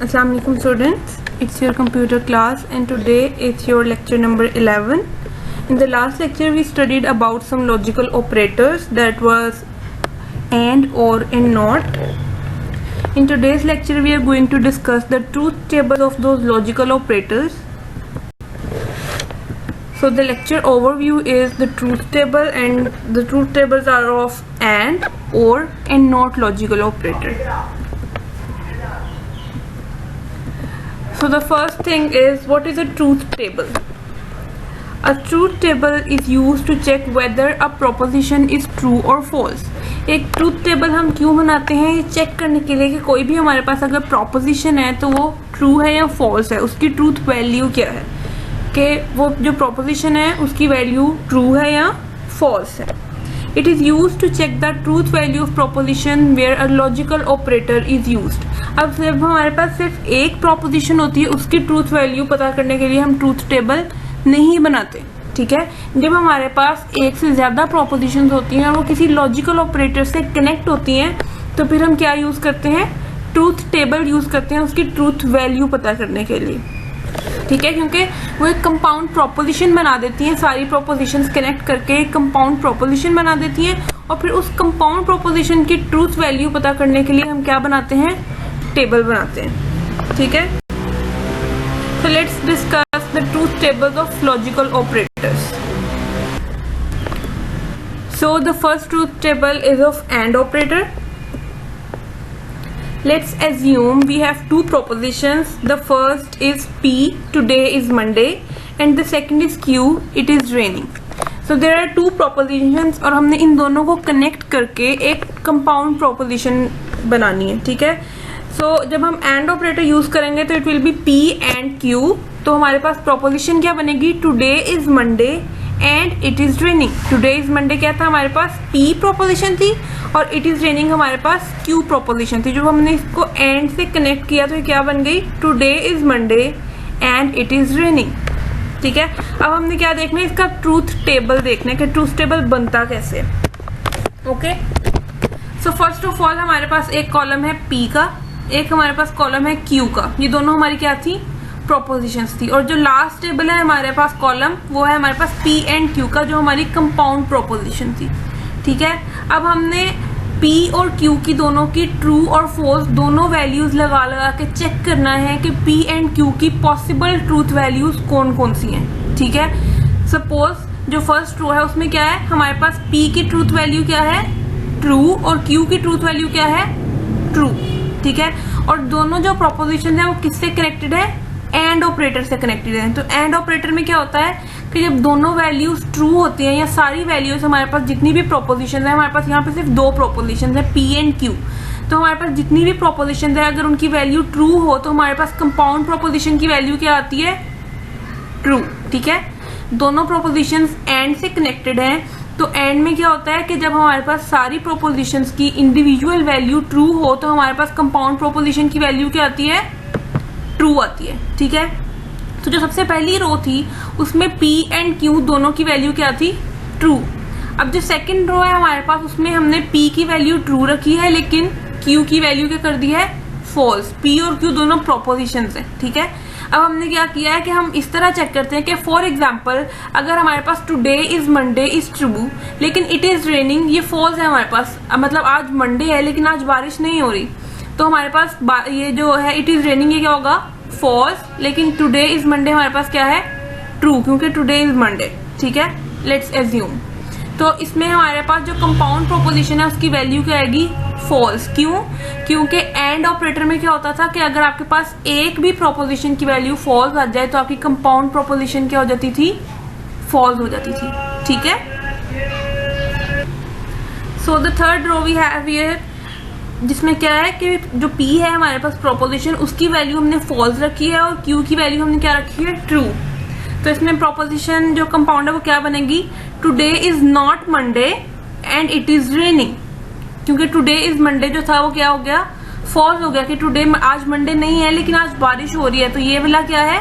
Assalamu alaikum students, it's your computer class and today it's your lecture number 11. In the last lecture we studied about some logical operators, that was and, or and not. In today's lecture we are going to discuss the truth table of those logical operators. So the lecture overview is the truth table, and the truth tables are of and, or and not logical operator. So the first thing is, what is a truth table? A truth table is used to check whether a proposition is true or false. एक truth table हम क्यों बनाते हैं? ये check करने के लिए कि कोई भी हमारे पास अगर प्रोपोजिशन है तो वो ट्रू है या फॉल्स है, उसकी ट्रूथ वैल्यू क्या है, कि वो जो प्रोपोजिशन है उसकी वैल्यू ट्रू है या फॉल्स है. It is use to check the truth value of proposition where a logical operator is used. अब जब हमारे पास सिर्फ एक प्रोपोजिशन होती है उसकी ट्रूथ वैल्यू पता करने के लिए हम ट्रूथ टेबल नहीं बनाते. ठीक है, जब हमारे पास एक से ज़्यादा प्रोपोजिशंस होती हैं और वो किसी लॉजिकल ऑपरेटर से कनेक्ट होती हैं तो फिर हम क्या यूज़ करते हैं? ट्रूथ टेबल यूज़ करते हैं उसकी ट्रूथ वैल्यू पता करने के लिए. ठीक है, क्योंकि वो एक कंपाउंड प्रोपोजिशन बना देती हैं, सारी प्रोपोजिशंस कनेक्ट करके एक कंपाउंड प्रोपोजिशन बना देती हैं और फिर उस कंपाउंड प्रोपोजिशन की ट्रूथ वैल्यू पता करने के लिए हम क्या बनाते हैं? टेबल बनाते हैं. ठीक है, so let's discuss the truth tables of logical operators. So the first truth table is of AND operator. Let's assume we have two propositions. The first is P, today is Monday, and the second is Q, it is raining. So there are two propositions और हमने इन दोनों को connect करके एक compound proposition बनानी है. ठीक है, so जब हम AND ऑपरेटर यूज करेंगे तो it will be P and Q. तो हमारे पास प्रोपोजिशन क्या बनेगी? Today is Monday and it is raining. Today is Monday क्या था? हमारे पास P प्रोपोजिशन थी और इट इज रेनिंग हमारे पास Q प्रोपोजिशन थी. जब हमने इसको एंड से कनेक्ट किया तो ये क्या बन गई? Today is Monday and it is raining. ठीक है, अब हमने क्या देखना है? इसका ट्रूथ टेबल देखना है कि ट्रूथ टेबल बनता कैसे. Okay, so first of all हमारे पास एक कॉलम है P का, एक हमारे पास कॉलम है Q का. ये दोनों हमारी क्या थी? प्रोपोजिशंस थी. और जो लास्ट टेबल है हमारे पास कॉलम, वो है हमारे पास P एंड Q का, जो हमारी कंपाउंड प्रोपोजिशन थी. ठीक है, अब हमने P और Q की दोनों की ट्रू और फॉल्स दोनों वैल्यूज लगा लगा के चेक करना है कि P एंड Q की पॉसिबल ट्रूथ वैल्यूज कौन कौन सी हैं. ठीक है, सपोज जो फर्स्ट रो है उसमें क्या है? हमारे पास P की ट्रूथ वैल्यू क्या है? ट्रू. और Q की ट्रूथ वैल्यू क्या है? ट्रू. ठीक है, और दोनों जो प्रोपोजिशन है वो किससे कनेक्टेड है? एंड ऑपरेटर से कनेक्टेड है. तो एंड ऑपरेटर में क्या होता है कि जब दोनों वैल्यूज ट्रू होती हैं या सारी वैल्यूज हमारे पास जितनी भी प्रोपोजिशन है, हमारे पास यहाँ पे सिर्फ दो प्रोपोजिशन है P एंड Q, तो हमारे पास जितनी भी प्रोपोजिशन है अगर उनकी वैल्यू ट्रू हो तो हमारे पास कंपाउंड प्रोपोजिशन की वैल्यू क्या आती है? ट्रू. ठीक है, दोनों प्रोपोजिशन एंड से कनेक्टेड हैं तो एंड में क्या होता है कि जब हमारे पास सारी प्रोपोजिशंस की इंडिविजुअल वैल्यू ट्रू हो तो हमारे पास कंपाउंड प्रोपोजिशन की वैल्यू क्या आती है? ट्रू आती है. ठीक है, तो जो सबसे पहली रो थी उसमें P एंड Q दोनों की वैल्यू क्या थी? ट्रू. अब जो सेकंड रो है हमारे पास उसमें हमने P की वैल्यू ट्रू रखी है लेकिन Q की वैल्यू क्या कर दी है? फॉल्स. P और Q दोनों प्रोपोजिशंस हैं. ठीक है, अब हमने क्या किया है कि हम इस तरह चेक करते हैं कि फॉर एग्जाम्पल अगर हमारे पास today is Monday is true लेकिन इट इज रेनिंग, ये फॉल्स है हमारे पास. मतलब आज मंडे है लेकिन आज बारिश नहीं हो रही, तो हमारे पास ये जो है इट इज रेनिंग, ये क्या होगा? फॉल्स. लेकिन टुडे इज मंडे हमारे पास क्या है? ट्रू, क्योंकि टुडे इज मंडे. ठीक है, लेट्स एज्यूम. तो इसमें हमारे पास जो कंपाउंड प्रोपोजिशन है उसकी वैल्यू क्या आएगी? फॉल्स. क्यों? क्योंकि एंड ऑपरेटर में क्या होता था कि अगर आपके पास एक भी प्रोपोजिशन की वैल्यू फॉल्स आ जाए तो आपकी कंपाउंड प्रोपोजिशन क्या हो जाती थी? फॉल्स हो जाती थी. ठीक है, so the third row we have here, जिसमें क्या है कि जो P है हमारे पास प्रोपोजिशन, उसकी वैल्यू हमने फॉल्स रखी है और Q की वैल्यू हमने क्या रखी है? ट्रू. तो इसमें प्रोपोजिशन जो कंपाउंड है वो क्या बनेगी? Today is not Monday and it is raining. क्योंकि टुडे इज मंडे जो था वो क्या हो गया? फॉल्स हो गया कि टुडे आज मंडे नहीं है लेकिन आज बारिश हो रही है. तो ये वाला क्या है?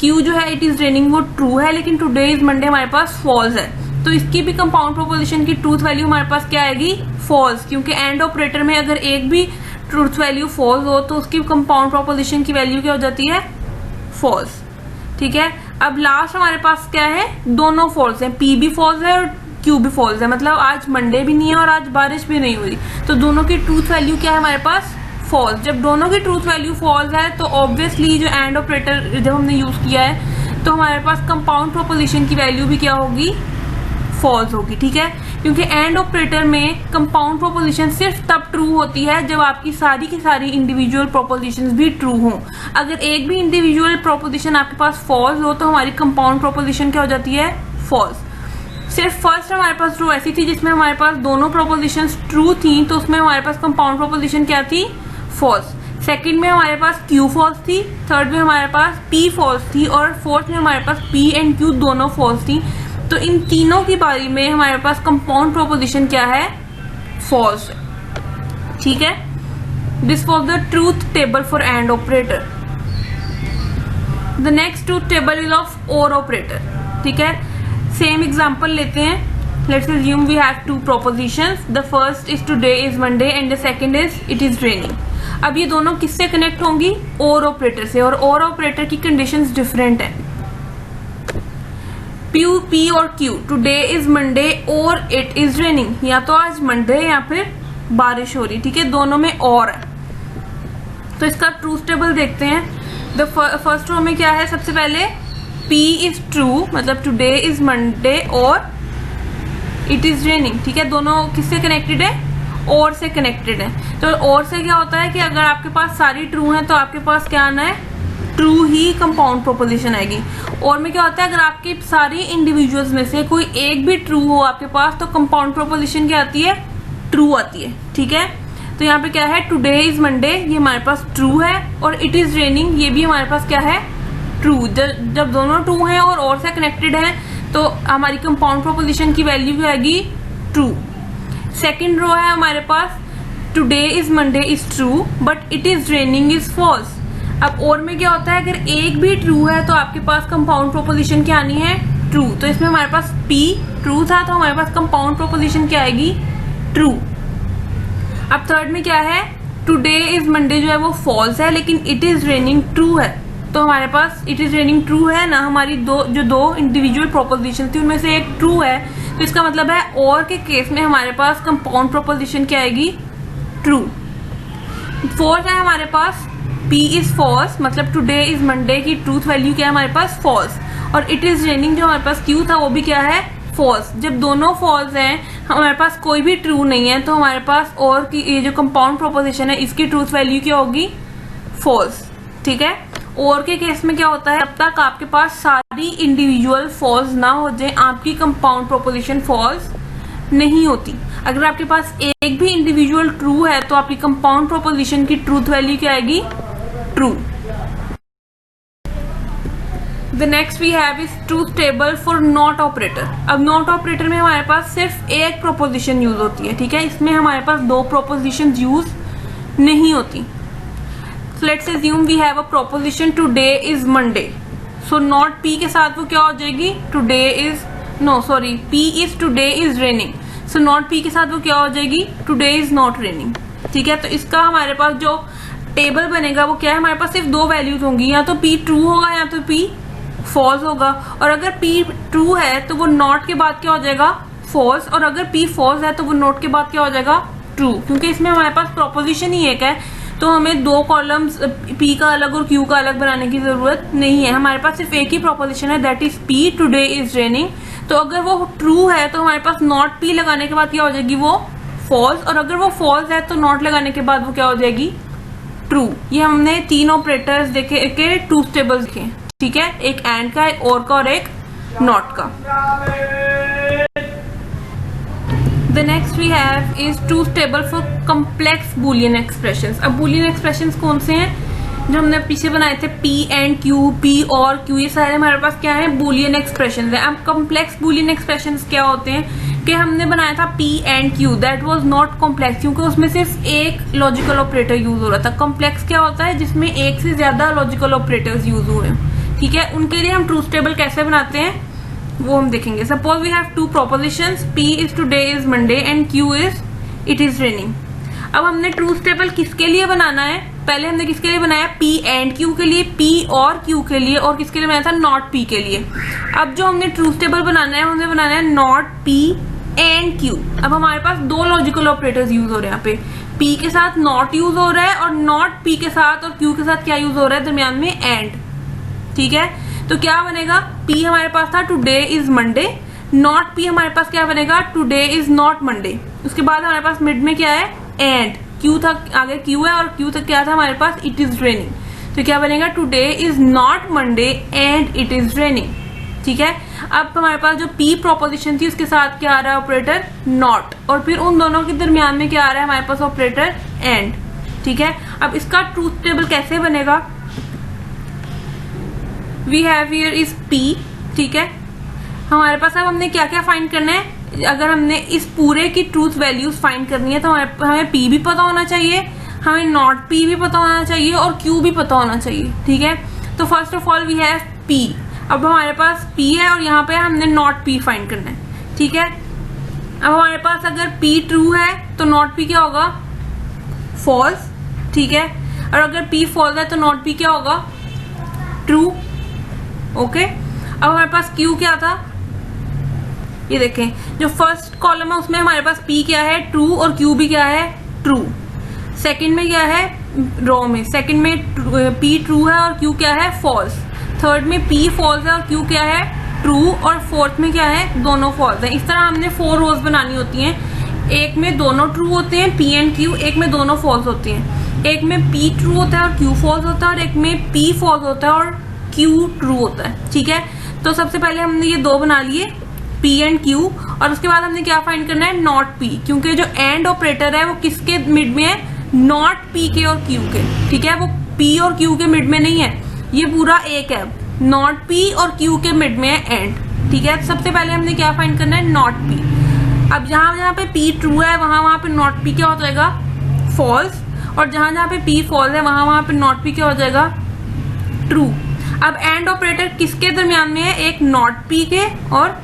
Q जो है इट इज रेनिंग वो ट्रू है लेकिन टुडे इज मंडे हमारे पास फॉल्स है. तो इसकी भी कंपाउंड प्रोपोजिशन की ट्रूथ वैल्यू हमारे पास क्या आएगी? फॉल्स. क्योंकि एंड ऑपरेटर में अगर एक भी ट्रूथ वैल्यू फॉल्स हो तो उसकी कंपाउंड प्रोपोजिशन की वैल्यू क्या हो जाती है, फॉल्स। ठीक है, अब लास्ट हमारे पास क्या है, दोनों फॉल्स हैं, पी भी फॉल्स है और क्यू भी फॉल्स है, मतलब आज मंडे भी नहीं है और आज बारिश भी नहीं हुई, तो दोनों की ट्रूथ वैल्यू क्या है हमारे पास, फॉल्स। जब दोनों की ट्रूथ वैल्यू फॉल्स है तो ऑब्वियसली जो एंड ऑपरेटर जब हमने यूज किया है तो हमारे पास कंपाउंड प्रोपोजिशन की वैल्यू भी क्या होगी, फॉल्स होगी। ठीक है, क्योंकि एंड ऑपरेटर में कंपाउंड प्रोपोजिशन सिर्फ तब ट्रू होती है जब आपकी सारी की सारी इंडिविजुअल प्रोपोजिशंस भी ट्रू हों। अगर एक भी इंडिविजुअल प्रोपोजिशन आपके पास फॉल्स हो तो हमारी कंपाउंड प्रोपोजिशन क्या हो जाती है, फॉल्स। सिर्फ फर्स्ट हमारे पास ट्रू ऐसी थी जिसमें हमारे पास दोनों प्रोपोजिशंस ट्रू थी, तो उसमें हमारे पास कंपाउंड प्रोपोजिशन क्या थी, फॉल्स। सेकंड में हमारे पास क्यू फॉल्स थी, थर्ड में हमारे पास पी फॉल्स थी और फोर्थ में हमारे पास पी एंड क्यू दोनों फॉल्स थी। तो इन तीनों की बारी में हमारे पास कंपाउंड प्रोपोजिशन क्या है, फॉल्स। ठीक है, this was the truth table for and operator. The next truth table is of or operator. ठीक है, सेम एग्जाम्पल लेते हैं। Let's assume we have two propositions, the first is today is Monday and the second is it is raining. अब ये दोनों किससे connect होंगी, और ऑपरेटर से, और ऑपरेटर की कंडीशंस डिफरेंट है। पी और क्यू, टुडे इज मंडे और इट इज रेनिंग, या तो आज मंडे या फिर बारिश हो रही। ठीक है, दोनों में और है, तो इसका ट्रूथ टेबल देखते हैं। द फर्स्ट रो में क्या है, सबसे पहले P इज ट्रू, मतलब टुडे इज मंडे और इट इज रेनिंग। ठीक है, दोनों किससे कनेक्टेड है, और से कनेक्टेड है। तो और से क्या होता है कि अगर आपके पास सारी ट्रू है तो आपके पास क्या आना है, ट्रू ही कंपाउंड प्रोपोजिशन आएगी। और में क्या होता है, अगर आपकी सारी इंडिविजुअल्स में से कोई एक भी ट्रू हो आपके पास तो कंपाउंड प्रोपोजिशन क्या आती है, ट्रू आती है। ठीक है, तो यहाँ पे क्या है, टुडे इज मंडे, ये हमारे पास ट्रू है, और इट इज रेनिंग, ये भी हमारे पास क्या है, ट्रू। जब दोनों ट्रू हैं और से कनेक्टेड हैं तो हमारी कंपाउंड प्रोपोजिशन की वैल्यू क्या आएगी, ट्रू। सेकेंड रो है हमारे पास, today is Monday is true but it is raining is false. अब और में क्या होता है, अगर एक भी ट्रू है तो आपके पास कंपाउंड प्रोपोजिशन क्या आनी है, ट्रू। तो इसमें हमारे पास P ट्रू था तो हमारे पास कंपाउंड प्रोपोजिशन क्या आएगी, ट्रू। अब थर्ड में क्या है, टुडे इज मंडे जो है वो फॉल्स है, लेकिन इट इज रेनिंग ट्रू है। तो हमारे पास इट इज रेनिंग ट्रू है ना, हमारी दो इंडिविजुअल प्रोपोजिशन थी उनमें से एक ट्रू है, तो इसका मतलब है और के केस में हमारे पास कंपाउंड प्रोपोजिशन क्या आएगी, ट्रू। फोर्थ है हमारे पास P इज फॉल्स, मतलब टुडे इज मंडे की ट्रूथ वैल्यू क्या है हमारे पास, फॉल्स। और इट इज रेनिंग जो हमारे पास Q था वो भी क्या है, फॉल्स। जब दोनों फॉल्स हैं, हमारे पास कोई भी ट्रू नहीं है, तो हमारे पास और की ये जो कंपाउंड प्रोपोजिशन है इसकी ट्रूथ वैल्यू क्या होगी, फॉल्स। ठीक है, और के केस में क्या होता है, जब तक आपके पास सारी इंडिविजुअल फॉल्स ना हो जाए आपकी कंपाउंड प्रोपोजिशन फॉल्स नहीं होती। अगर आपके पास एक भी इंडिविजुअल ट्रू है तो आपकी कंपाउंड प्रोपोजिशन की ट्रूथ वैल्यू क्या आएगी, true. The next we have is truth table for not operator. अब नॉट ऑपरेटर में हमारे पास सिर्फ एक प्रोपोजिशन यूज होती है। ठीक है, इसमें हमारे पास दो प्रोपोजिशन यूज नहीं होती। So let's assume we have a proposition today is Monday. So not P के साथ वो क्या हो जाएगी, today is P is today is raining. So not P के साथ वो क्या हो जाएगी, today is not raining. ठीक है, तो इसका हमारे पास जो टेबल बनेगा वो क्या है, हमारे पास सिर्फ दो वैल्यूज होंगी, या तो P ट्रू होगा या तो P फॉल्स होगा। और अगर P ट्रू है तो वो नॉट के बाद क्या हो जाएगा, फॉल्स, और अगर P फॉल्स है तो वो नॉट के बाद क्या हो जाएगा, ट्रू। क्योंकि इसमें हमारे पास प्रोपोजिशन ही एक है तो हमें दो कॉलम्स P का अलग और Q का अलग बनाने की जरूरत नहीं है। हमारे पास सिर्फ एक ही प्रोपोजिशन है, that is P today is raining. तो अगर वो ट्रू है तो हमारे पास नॉट P लगाने के बाद क्या हो जाएगी, वो फॉल्स, और अगर वो फॉल्स है तो नॉट लगाने के बाद वो क्या हो जाएगी, ट्रू। ये हमने तीन ऑपरेटर्स देखे के ट्रूथ टेबल देखे। ठीक है, एक एंड का, एक और का और एक नॉट का। The next we have is truth table for complex boolean expressions. अब boolean expressions कौन से हैं, जो हमने पीछे बनाए थे P and Q, P और Q, ये सारे हमारे पास क्या है, boolean expressions है। अब complex boolean expressions क्या होते हैं कि हमने बनाया था P and Q, that was not complex, क्योंकि उसमें सिर्फ एक logical operator यूज हो रहा था। complex क्या होता है, जिसमें एक से ज्यादा logical operators यूज हुए। ठीक है, उनके लिए हम ट्रूथ टेबल कैसे बनाते हैं वो हम देखेंगे। Suppose we have two propositions, P is today is Monday and Q is it is raining. अब हमने ट्रूथ टेबल किसके लिए बनाना है, पहले हमने किसके लिए बनाया, P एंड Q के लिए, P और Q के लिए, और किसके लिए बनाया था, नॉट P के लिए। अब जो हमने ट्रूथ टेबल बनाना है हमने बनाना है नॉट P एंड Q। अब हमारे पास दो लॉजिकल ऑपरेटर्स यूज हो रहे हैं यहाँ पे, P के साथ नॉट यूज हो रहा है और नॉट P के साथ और Q के साथ क्या यूज हो रहा है, दरमियान में एंड। ठीक है, तो क्या बनेगा, P हमारे पास था today is Monday, not P हमारे पास क्या बनेगा, टुडे इज नॉट मंडे। उसके बाद हमारे पास मिड में क्या है, एंड Q था, आगे Q है और Q तक क्या था हमारे पास, इट इज रेनिंग। तो क्या बनेगा, today is not Monday and it is raining. ठीक है, अब हमारे पास जो P प्रोपोजिशन थी उसके साथ क्या आ रहा है, ऑपरेटर नॉट, और फिर उन दोनों के दरमियान में क्या आ रहा है हमारे पास, ऑपरेटर एंड। ठीक है, अब इसका ट्रूथ टेबल कैसे बनेगा, we have here is P। ठीक है, हमारे पास अब हमने क्या क्या फाइंड करना है, अगर हमने इस पूरे की ट्रूथ वैल्यूज फाइंड करनी है तो हमें P भी पता होना चाहिए, हमें नॉट P भी पता होना चाहिए और Q भी पता होना चाहिए। ठीक है, तो first of all we have P। अब हमारे पास P है और यहाँ पे हमने नॉट P फाइंड करना है। ठीक है, अब हमारे पास अगर P ट्रू है तो नॉट P क्या होगा, फॉल्स। ठीक है, और अगर P फॉल्स है तो नॉट P क्या होगा, ट्रू। ओके, अब हमारे पास Q क्या था, ये देखें जो फर्स्ट कॉलम है उसमें हमारे पास P क्या है, ट्रू, और Q भी क्या है, ट्रू। सेकंड में क्या है, रो में सेकंड में P ट्रू है और Q क्या है, फॉल्स। थर्ड में P फॉल्स है और Q क्या है, ट्रू, और फोर्थ में क्या है, दोनों फॉल्स है। इस तरह हमने 4 रोज बनानी होती हैं, एक में दोनों ट्रू होते हैं P एंड Q, एक में दोनों फॉल्स होते हैं, एक में P ट्रू होता है और Q फॉल्स होता है, और एक में P फॉल्स होता है और Q ट्रू होता है। ठीक है, तो सबसे पहले हमने ये दो बना लिए, P एंड Q, और उसके बाद हमने क्या फाइंड करना है, नॉट P, क्योंकि जो एंड ऑपरेटर है वो किसके मिड में है, नॉट P के और Q के। ठीक है, वो P और Q के मिड में नहीं है, ये पूरा एक है, नॉट P और Q के मिड में है एंड। ठीक है, सबसे पहले हमने क्या फाइंड करना है, नॉट P। अब जहां जहां पे P ट्रू है वहां पे नॉट P क्या हो जाएगा, फॉल्स, और जहां जहां पे P फॉल्स है वहां पे नॉट P क्या हो जाएगा, ट्रू। अब एंड ऑपरेटर किसके दरमियान में है, एक नॉट P के और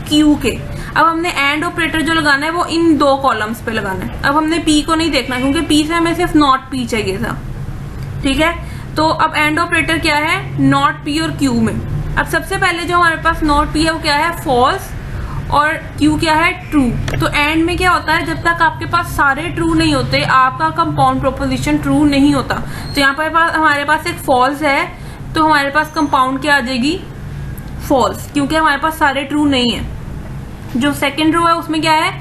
Q के। अब हमने एंड ऑपरेटर जो लगाना है वो इन दो कॉलम्स पे लगाना है। अब हमने P को नहीं देखना क्योंकि P से हमें सिर्फ नॉट P चाहिए था। ठीक है, तो अब एंड ऑपरेटर क्या है, नॉट P और Q में। अब सबसे पहले जो हमारे पास नॉट P है वो क्या है, फॉल्स, और Q क्या है, ट्रू। तो एंड में क्या होता है, जब तक आपके पास सारे ट्रू नहीं होते आपका कंपाउंड प्रोपोजिशन ट्रू नहीं होता। तो यहाँ पर हमारे पास एक फॉल्स है तो हमारे पास कंपाउंड क्या आ जाएगी, फॉल्स, क्योंकि हमारे पास सारे ट्रू नहीं है। जो सेकंड रो है उसमें क्या है,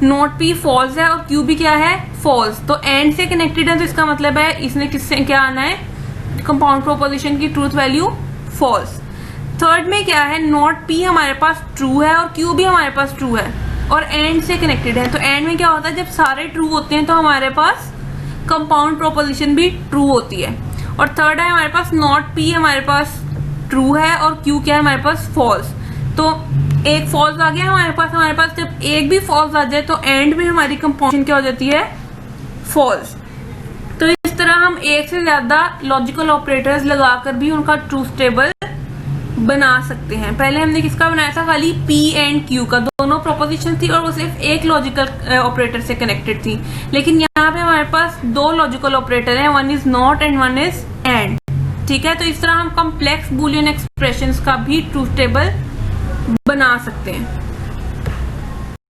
नॉट P फॉल्स है और Q भी क्या है, फॉल्स। तो एंड से कनेक्टेड है तो इसका मतलब है इसने किससे क्या आना है, कंपाउंड प्रोपोजिशन की ट्रूथ वैल्यू फॉल्स। थर्ड में क्या है, नॉट P हमारे पास ट्रू है और Q भी हमारे पास ट्रू है और एंड से कनेक्टेड है। तो एंड में क्या होता है, जब सारे ट्रू होते हैं तो हमारे पास कंपाउंड प्रोपोजिशन भी ट्रू होती है। और थर्ड है हमारे पास नॉट P हमारे पास ट्रू है और Q क्या है हमारे पास, फॉल्स। तो एक फॉल्स आ गया हमारे पास जब एक भी फॉल्स आ जाए तो एंड में हमारी कंपाउंड क्या हो जाती है, फॉल्स। तो इस तरह हम एक से ज्यादा लॉजिकल ऑपरेटर्स लगाकर भी उनका ट्रूथ टेबल बना सकते हैं। पहले हमने किसका बनाया था, खाली P एंड Q का, दोनों प्रोपोजिशन थी और वो सिर्फ एक लॉजिकल ऑपरेटर से कनेक्टेड थी। लेकिन यहाँ पे हमारे पास दो लॉजिकल ऑपरेटर हैं, one is not and one is and. ठीक है, तो इस तरह हम कॉम्प्लेक्स बूलियन एक्सप्रेशंस का भी ट्रूथ टेबल बना सकते हैं।